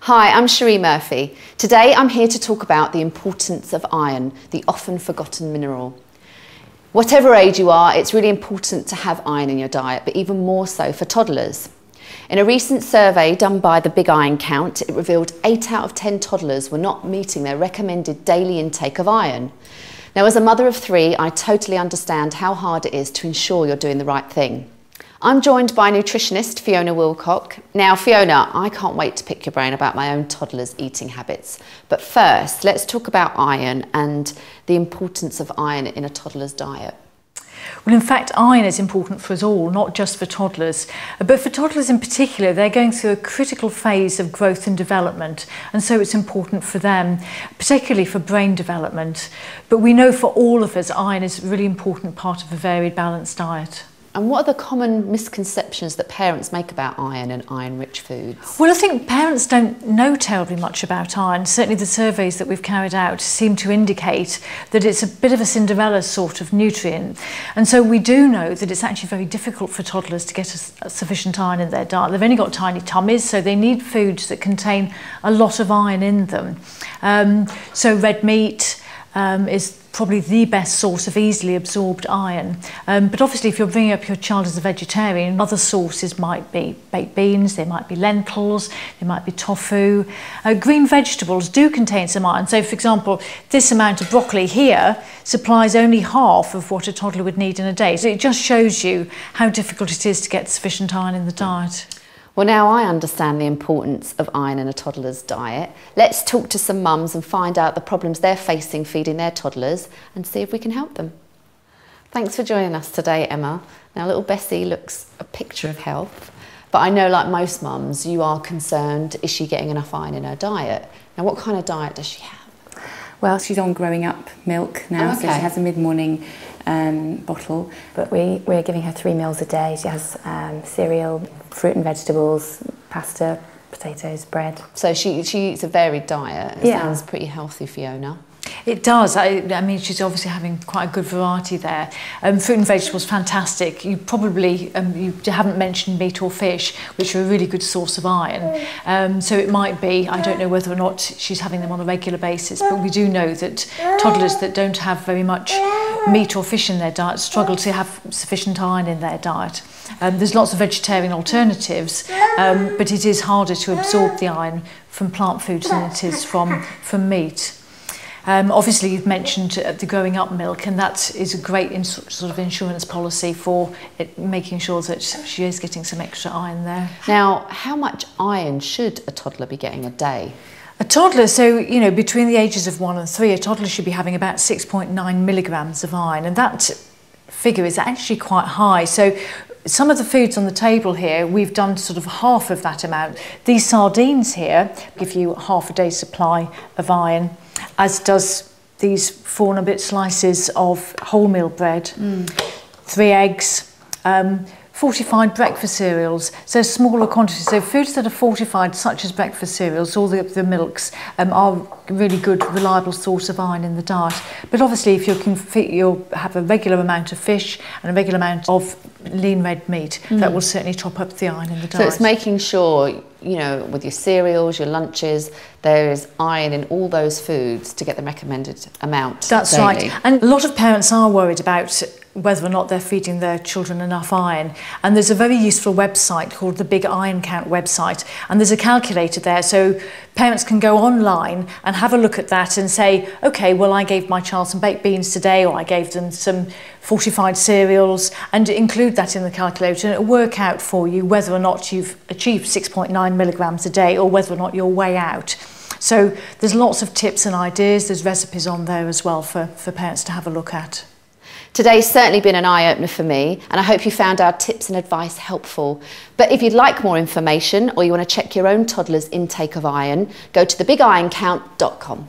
Hi, I'm Sheree Murphy. Today I'm here to talk about the importance of iron, the often forgotten mineral. Whatever age you are, it's really important to have iron in your diet, but even more so for toddlers. In a recent survey done by the Big Iron Count, it revealed 8 out of 10 toddlers were not meeting their recommended daily intake of iron. Now, as a mother of 3, I totally understand how hard it is to ensure you're doing the right thing. I'm joined by nutritionist Fiona Wilcock. Now, Fiona, I can't wait to pick your brain about my own toddlers' eating habits. But first, let's talk about iron and the importance of iron in a toddler's diet. Well, in fact, iron is important for us all, not just for toddlers. But for toddlers in particular, they're going through a critical phase of growth and development, and so it's important for them, particularly for brain development. But we know for all of us, iron is a really important part of a varied, balanced diet. And what are the common misconceptions that parents make about iron and iron-rich foods? Well, I think parents don't know terribly much about iron. Certainly the surveys that we've carried out seem to indicate that it's a bit of a Cinderella sort of nutrient. And so we do know that it's actually very difficult for toddlers to get sufficient iron in their diet. They've only got tiny tummies, so they need foods that contain a lot of iron in them. So red meat is probably the best source of easily absorbed iron. But obviously if you're bringing up your child as a vegetarian, other sources might be baked beans, there might be lentils, there might be tofu. Green vegetables do contain some iron. So for example, this amount of broccoli here supplies only half of what a toddler would need in a day. So it just shows you how difficult it is to get sufficient iron in the diet. Well, now I understand the importance of iron in a toddler's diet. Let's talk to some mums and find out the problems they're facing feeding their toddlers and see if we can help them. Thanks for joining us today, Emma. Now, little Bessie looks a picture of health, but I know, like most mums, you are concerned, is she getting enough iron in her diet? Now, what kind of diet does she have? Well, she's on growing up milk now, so she has a mid-morning bottle. But we're giving her 3 meals a day. She has cereal, fruit and vegetables, pasta, potatoes, bread. So she eats a varied diet. It sounds pretty healthy, Fiona. It does. I mean, she's obviously having quite a good variety there. Fruit and vegetables, fantastic. You probably you haven't mentioned meat or fish, which are a really good source of iron. So it might be, I don't know whether or not she's having them on a regular basis, but we do know that toddlers that don't have very much meat or fish in their diet struggle to have sufficient iron in their diet. There's lots of vegetarian alternatives, but it is harder to absorb the iron from plant foods than it is from meat. Obviously, you've mentioned the growing up milk, and that is a great sort of insurance policy for making sure that she is getting some extra iron there. Now, how much iron should a toddler be getting a day? A toddler, so, you know, between the ages of 1 and 3, a toddler should be having about 6.9 milligrams of iron, and that figure is actually quite high. So some of the foods on the table here, we've done sort of half of that amount. These sardines here give you half a day's supply of iron, as does these 4 and a bit slices of wholemeal bread, 3 eggs, fortified breakfast cereals, so smaller quantities. So foods that are fortified, such as breakfast cereals, or the milks, are a really good, reliable source of iron in the diet. But obviously, if you'll have a regular amount of fish and a regular amount of lean red meat, that will certainly top up the iron in the diet. So it's making sure, you know, with your cereals, your lunches, there is iron in all those foods to get the recommended amount. That's daily. Right. And a lot of parents are worried about whether or not they're feeding their children enough iron. And there's a very useful website called the Big Iron Count website. And there's a calculator there, so parents can go online and have a look at that and say, okay, well, I gave my child some baked beans today, or I gave them some fortified cereals, and include that in the calculator, and it'll work out for you whether or not you've achieved 6.9 milligrams a day or whether or not you're way out. So there's lots of tips and ideas. There's recipes on there as well for parents to have a look at. Today's certainly been an eye-opener for me, and I hope you found our tips and advice helpful. But if you'd like more information, or you want to check your own toddler's intake of iron, go to thebigironcount.com.